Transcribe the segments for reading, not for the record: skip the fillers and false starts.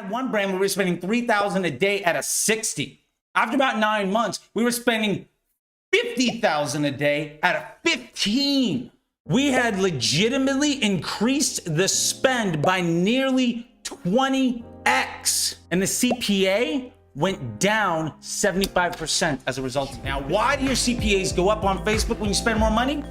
had one brand where we were spending $3,000 a day at a 60. After about 9 months, we were spending $50,000 a day at a 15. We had legitimately increased the spend by nearly 20x, and the CPA went down 75% as a result. Now, why do your CPAs go up on Facebook when you spend more money?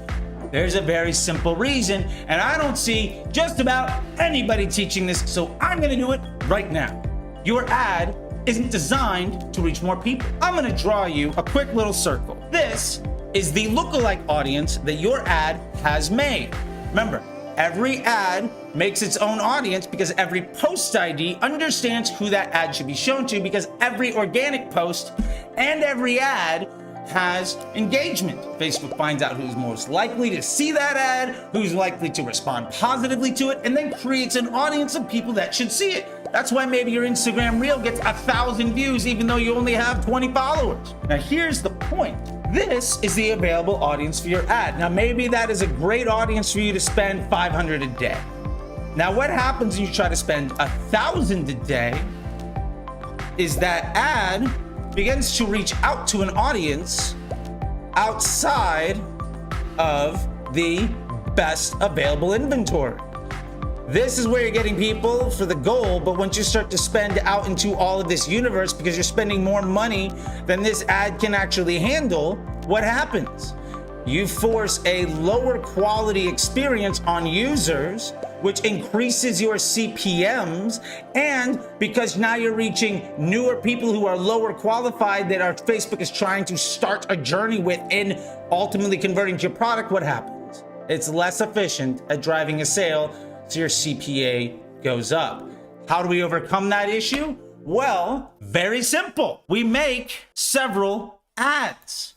There's a very simple reason, and I don't see just about anybody teaching this, so I'm gonna do it right now. Your ad isn't designed to reach more people. I'm gonna draw you a quick little circle. This is the lookalike audience that your ad has made. Remember, every ad makes its own audience because every post ID understands who that ad should be shown to, because every organic post and every ad has engagement. Facebook finds out who's most likely to see that ad, who's likely to respond positively to it, and then creates an audience of people that should see it. That's why maybe your Instagram reel gets 1,000 views even though you only have 20 followers. Now here's the point. This is the available audience for your ad. Now maybe that is a great audience for you to spend $500 a day. Now what happens when you try to spend $1,000 a day is that ad begins to reach out to an audience outside of the best available inventory. This is where you're getting people for the goal, but once you start to spend out into all of this universe because you're spending more money than this ad can actually handle, what happens? You force a lower quality experience on users, which increases your CPMs, and because now you're reaching newer people who are lower qualified that our Facebook is trying to start a journey with in ultimately converting to your product, what happens? It's less efficient at driving a sale, so your CPA goes up. How do we overcome that issue? Well, very simple. We make several ads.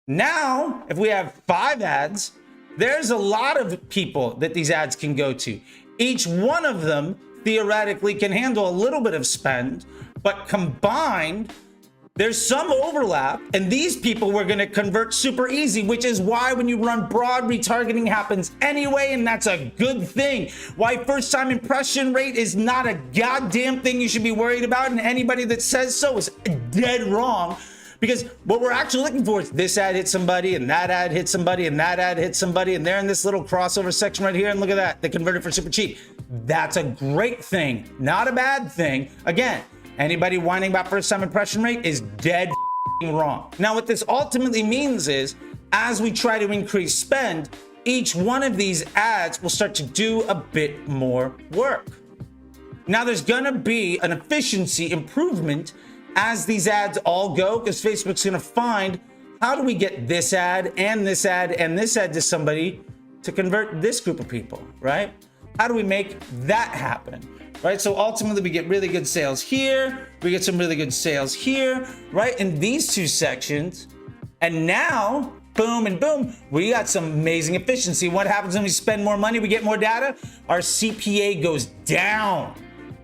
Now, if we have 5 ads, there's a lot of people that these ads can go to. Each one of them theoretically can handle a little bit of spend, but combined, there's some overlap, and these people we're gonna convert super easy, which is why when you run broad retargeting happens anyway, and that's a good thing. Why first time impression rate is not a goddamn thing you should be worried about, and anybody that says so is dead wrong. Because what we're actually looking for is this ad hit somebody, and that ad hit somebody, and that ad hit somebody, and they're in this little crossover section right here, and look at that, they converted for super cheap. That's a great thing, not a bad thing. Again, anybody whining about first time impression rate is dead wrong. Now, what this ultimately means is, as we try to increase spend, each one of these ads will start to do a bit more work. Now, there's gonna be an efficiency improvement as these ads all go, because Facebook's gonna find, how do we get this ad and this ad and this ad to somebody to convert this group of people, right? How do we make that happen, right? So ultimately we get really good sales here, we get some really good sales here, right? In these two sections, and now, boom and boom, we got some amazing efficiency. What happens when we spend more money, we get more data? Our CPA goes down,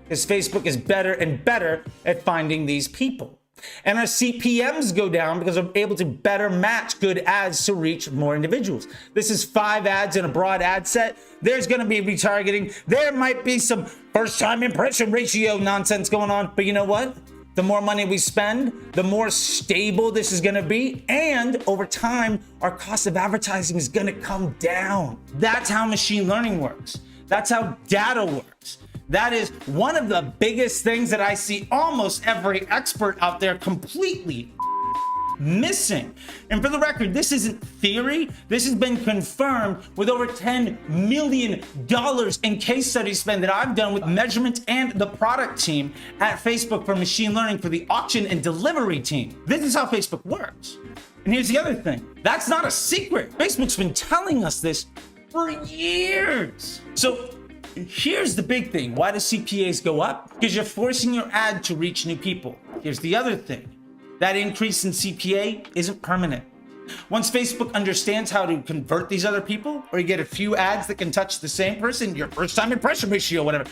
because Facebook is better and better at finding these people. And our CPMs go down because we're able to better match good ads to reach more individuals. This is 5 ads in a broad ad set. There's gonna be retargeting. There might be some first time impression ratio nonsense going on, but you know what? The more money we spend, the more stable this is gonna be. And over time, our cost of advertising is gonna come down. That's how machine learning works. That's how data works. That is one of the biggest things that I see almost every expert out there completely missing. And for the record, this isn't theory. This has been confirmed with over $10 million in case study spend that I've done with measurement and the product team at Facebook for machine learning for the auction and delivery team. This is how Facebook works. And here's the other thing. That's not a secret. Facebook's been telling us this for years. So here's the big thing. Why do CPAs go up? Because you're forcing your ad to reach new people. Here's the other thing. That increase in CPA isn't permanent. Once Facebook understands how to convert these other people, or you get a few ads that can touch the same person, your first time impression ratio, whatever,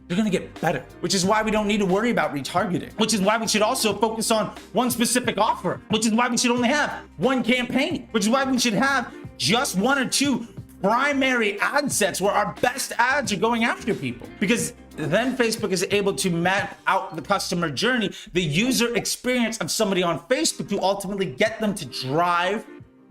they're gonna get better, which is why we don't need to worry about retargeting, which is why we should also focus on one specific offer, which is why we should only have one campaign, which is why we should have just 1 or 2 primary ad sets where our best ads are going after people. Because then Facebook is able to map out the customer journey, the user experience of somebody on Facebook, to ultimately get them to drive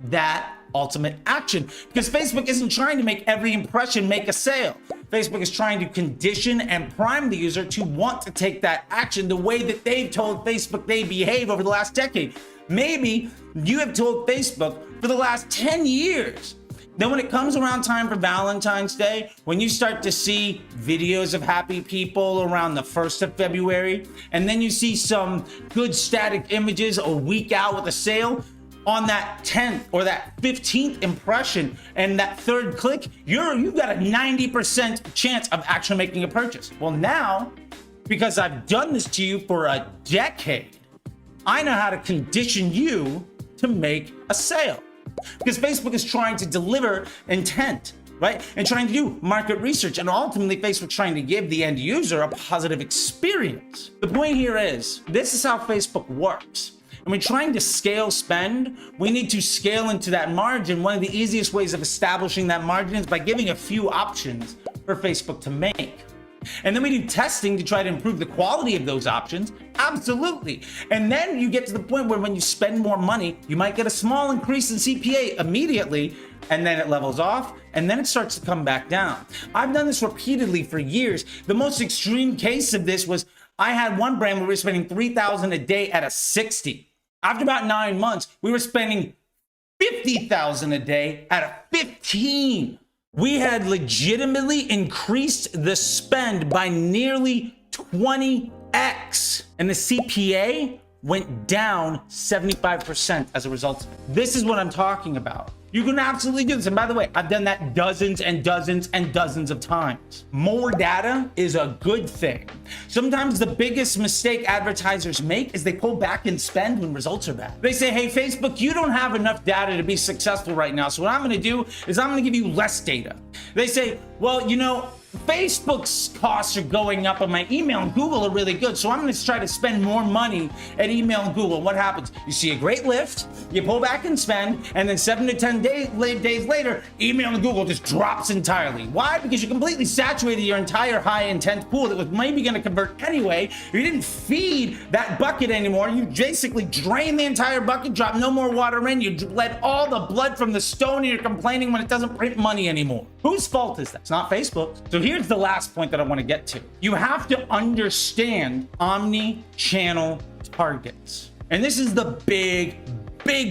that ultimate action. Because Facebook isn't trying to make every impression make a sale. Facebook is trying to condition and prime the user to want to take that action the way that they've told Facebook they behave over the last decade. Maybe you have told Facebook for the last 10 years. Then when it comes around time for Valentine's Day, when you start to see videos of happy people around the 1st of February, and then you see some good static images a week out with a sale, on that 10th or that 15th impression and that third click, you've got a 90% chance of actually making a purchase. Well, now, because I've done this to you for a decade, I know how to condition you to make a sale. Because Facebook is trying to deliver intent, right? And trying to do market research. And ultimately, Facebook's trying to give the end user a positive experience. The point here is, this is how Facebook works. And when trying to scale spend, we need to scale into that margin. One of the easiest ways of establishing that margin is by giving a few options for Facebook to make. And then we do testing to try to improve the quality of those options. Absolutely. And then you get to the point where when you spend more money, you might get a small increase in CPA immediately, and then it levels off, and then it starts to come back down. I've done this repeatedly for years. The most extreme case of this was I had one brand where we were spending $3,000 a day at a 60. After about 9 months, we were spending $50,000 a day at a 15. We had legitimately increased the spend by nearly 20x, and the CPA went down 75% as a result of it. This is what I'm talking about. You can absolutely do this. And by the way, I've done that dozens and dozens and dozens of times. More data is a good thing. Sometimes the biggest mistake advertisers make is they pull back and spend when results are bad. They say, hey, Facebook, you don't have enough data to be successful right now. So what I'm gonna do is I'm gonna give you less data. They say, well, you know, Facebook's costs are going up, and my email and Google are really good. So I'm going to try to spend more money at email and Google. What happens? You see a great lift, you pull back and spend, and then 7 to 10 days later, email and Google just drops entirely. Why? Because you completely saturated your entire high intent pool that was maybe going to convert anyway. You didn't feed that bucket anymore. You basically drained the entire bucket, dropped no more water in. You let all the blood from the stone, and you're complaining when it doesn't print money anymore. Whose fault is that? It's not Facebook. So here's the last point that I want to get to. You have to understand omni-channel targets. And this is the big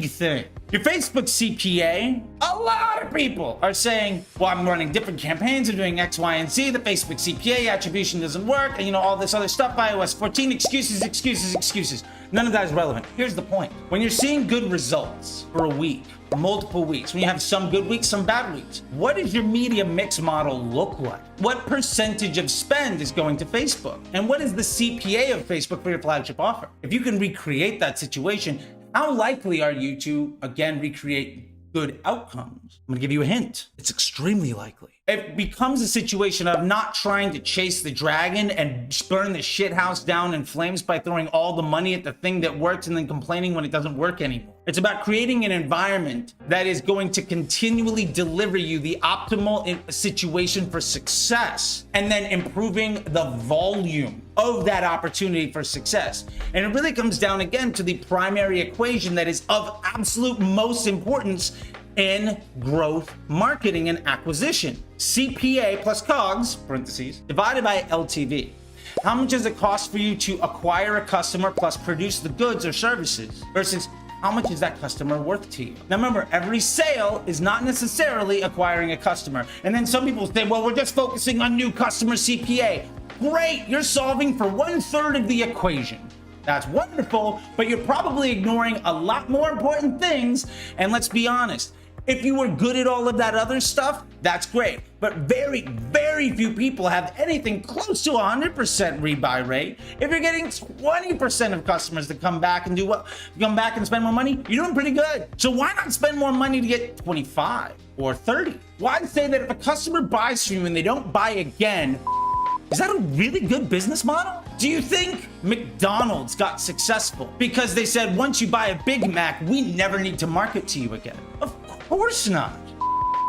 thing. Your Facebook CPA, a lot of people are saying, well, I'm running different campaigns, I'm doing X, Y, and Z. The Facebook CPA attribution doesn't work, and you know, all this other stuff, iOS 14, excuses. None of that is relevant. Here's the point. When you're seeing good results for a week, multiple weeks, when you have some good weeks, some bad weeks, what does your media mix model look like? What percentage of spend is going to Facebook? And what is the CPA of Facebook for your flagship offer? If you can recreate that situation, how likely are you to, again, recreate good outcomes? I'm gonna give you a hint. It's extremely likely. It becomes a situation of not trying to chase the dragon and burn the shit house down in flames by throwing all the money at the thing that works and then complaining when it doesn't work anymore. It's about creating an environment that is going to continually deliver you the optimal situation for success, and then improving the volume of that opportunity for success. And it really comes down again to the primary equation that is of absolute most importance in growth marketing and acquisition. CPA plus COGS, parentheses, divided by LTV. How much does it cost for you to acquire a customer plus produce the goods or services versus how much is that customer worth to you? Now remember, every sale is not necessarily acquiring a customer. And then some people say, well, we're just focusing on new customer CPA. Great, you're solving for 1/3 of the equation. That's wonderful, but you're probably ignoring a lot more important things. And let's be honest, if you were good at all of that other stuff, that's great. But very, very few people have anything close to 100% rebuy rate. If you're getting 20% of customers that come back and come back and spend more money, you're doing pretty good. So why not spend more money to get 25 or 30? Why say that if a customer buys from you and they don't buy again, is that a really good business model? Do you think McDonald's got successful because they said, once you buy a Big Mac, we never need to market to you again? Of course not.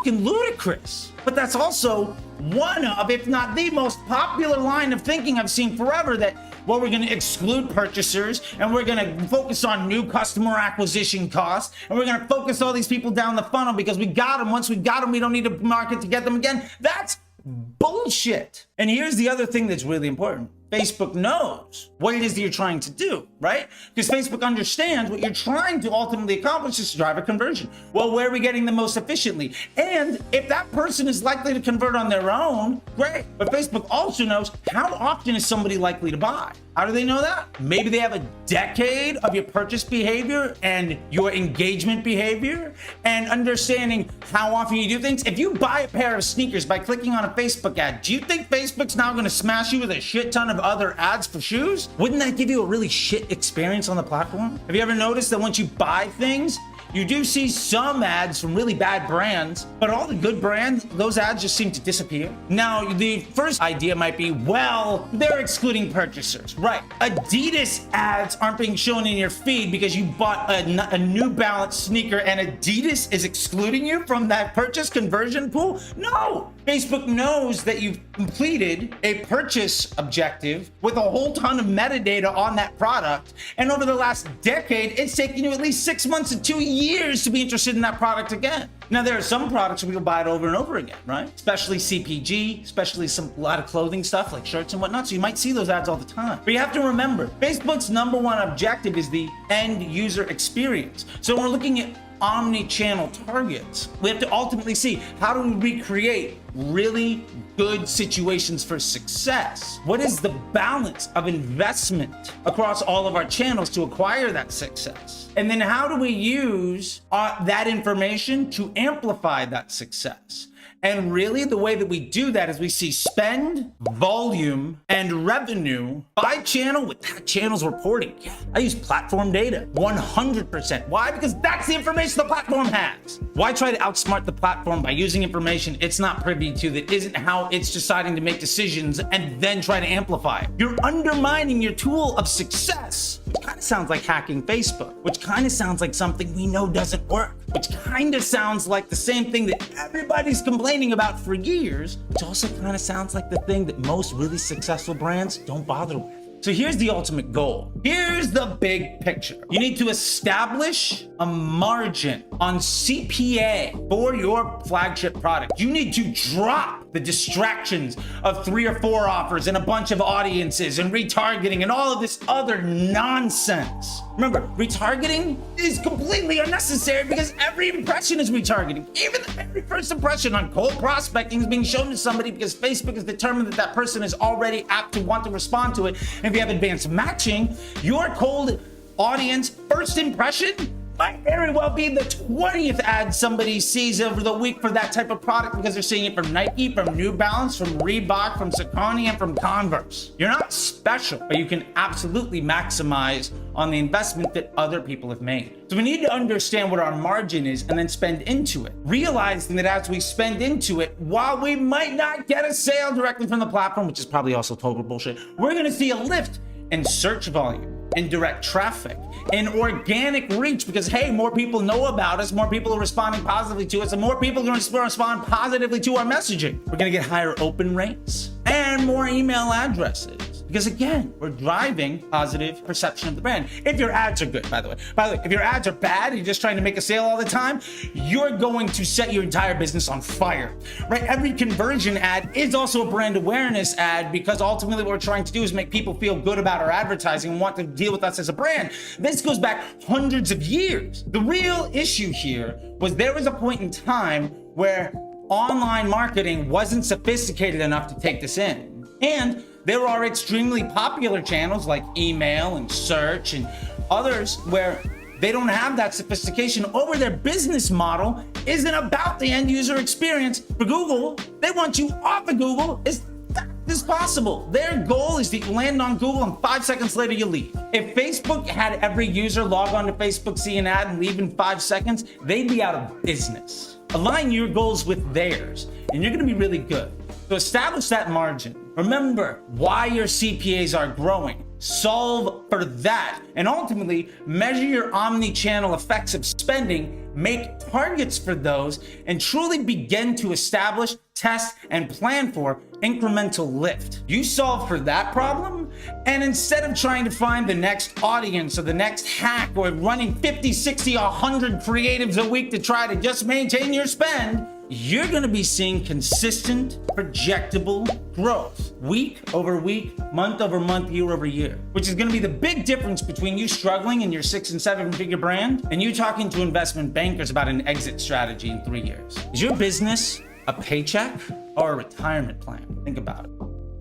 fucking ludicrous. But that's also one of, if not the most popular line of thinking I've seen forever, that, well, we're going to exclude purchasers and we're going to focus on new customer acquisition costs and we're going to focus all these people down the funnel because we got them. Once we got them, we don't need to market to get them again. That's bullshit. And here's the other thing that's really important. Facebook knows what it is that you're trying to do, right? Because Facebook understands what you're trying to ultimately accomplish is to drive a conversion. Well, where are we getting the most efficiently? And if that person is likely to convert on their own, great. But Facebook also knows how often is somebody likely to buy. How do they know that? Maybe they have a decade of your purchase behavior and your engagement behavior and understanding how often you do things. If you buy a pair of sneakers by clicking on a Facebook ad, do you think Facebook's now going to smash you with a shit ton of other ads for shoes? Wouldn't that give you a really shit experience on the platform? Have you ever noticed that once you buy things, you do see some ads from really bad brands, but all the good brands, those ads just seem to disappear. Now, the first idea might be, well, they're excluding purchasers. Right. Adidas ads aren't being shown in your feed because you bought a New Balance sneaker and Adidas is excluding you from that purchase conversion pool? No. Facebook knows that you've completed a purchase objective with a whole ton of metadata on that product. And over the last decade, it's taken you at least 6 months to 2 years to be interested in that product again. Now, there are some products where you'll buy it over and over again, right? Especially CPG, especially a lot of clothing stuff like shirts and whatnot. So you might see those ads all the time. But you have to remember, Facebook's #1 objective is the end user experience. So when we're looking at omni-channel targets, we have to ultimately see, how do we recreate really good situations for success? What is the balance of investment across all of our channels to acquire that success? And then how do we use that information to amplify that success? And really, the way that we do that is we see spend, volume, and revenue by channel with that channel's reporting. Yeah, I use platform data 100%. Why? Because that's the information the platform has. Why try to outsmart the platform by using information it's not privy to, that isn't how it's deciding to make decisions, and then try to amplify it? You're undermining your tool of success, which kind of sounds like hacking Facebook, which kind of sounds like something we know doesn't work, which kind of sounds like the same thing that everybody's complaining about for years, which also kind of sounds like the thing that most really successful brands don't bother with. So here's the ultimate goal. Here's the big picture. You need to establish a margin on CPA for your flagship product. You need to drop the distractions of 3 or 4 offers and a bunch of audiences and retargeting and all of this other nonsense. Remember, retargeting is completely unnecessary because every impression is retargeting. Even the very first impression on cold prospecting is being shown to somebody because Facebook has determined that that person is already apt to want to respond to it. And if you have advanced matching, your cold audience first impression might very well be the 20th ad somebody sees over the week for that type of product because they're seeing it from Nike, from New Balance, from Reebok, from Saucony, and from Converse. You're not special, but you can absolutely maximize on the investment that other people have made. So we need to understand what our margin is and then spend into it. Realizing that as we spend into it, while we might not get a sale directly from the platform, which is probably also total bullshit, we're gonna see a lift in search volume, in direct traffic, in organic reach, because hey, more people know about us, more people are responding positively to us, and more people are going to respond positively to our messaging. We're going to get higher open rates and more email addresses. Because again, we're driving positive perception of the brand. If your ads are good, by the way, if your ads are bad, you're just trying to make a sale all the time, you're going to set your entire business on fire, right? Every conversion ad is also a brand awareness ad because ultimately what we're trying to do is make people feel good about our advertising and want to deal with us as a brand. This goes back hundreds of years. The real issue here was there was a point in time where online marketing wasn't sophisticated enough to take this in. And there are extremely popular channels like email and search and others where they don't have that sophistication, or where their business model isn't about the end user experience. For Google, they want you off of Google as fast as possible. Their goal is that you land on Google and 5 seconds later you leave. If Facebook had every user log on to Facebook, see an ad, and leave in 5 seconds, they'd be out of business. Align your goals with theirs, and you're gonna be really good. So establish that margin. Remember why your CPAs are growing. solve for that, and ultimately measure your omni-channel effects of spending, make targets for those, and truly begin to establish, test, and plan for incremental lift. You solve for that problem, and instead of trying to find the next audience or the next hack or running 50, 60, 100 creatives a week to try to just maintain your spend, you're gonna be seeing consistent, projectable growth week over week, month over month, year over year, which is gonna be the big difference between you struggling in your 6 and 7 figure brand and you talking to investment bankers about an exit strategy in 3 years. Is your business a paycheck or a retirement plan? Think about it.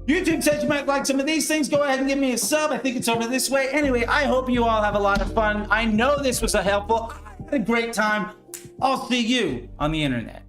YouTube says you might like some of these things. Go ahead and give me a sub. I think it's over this way. Anyway, I hope you all have a lot of fun. I know this was helpful. I had a great time. I'll see you on the internet.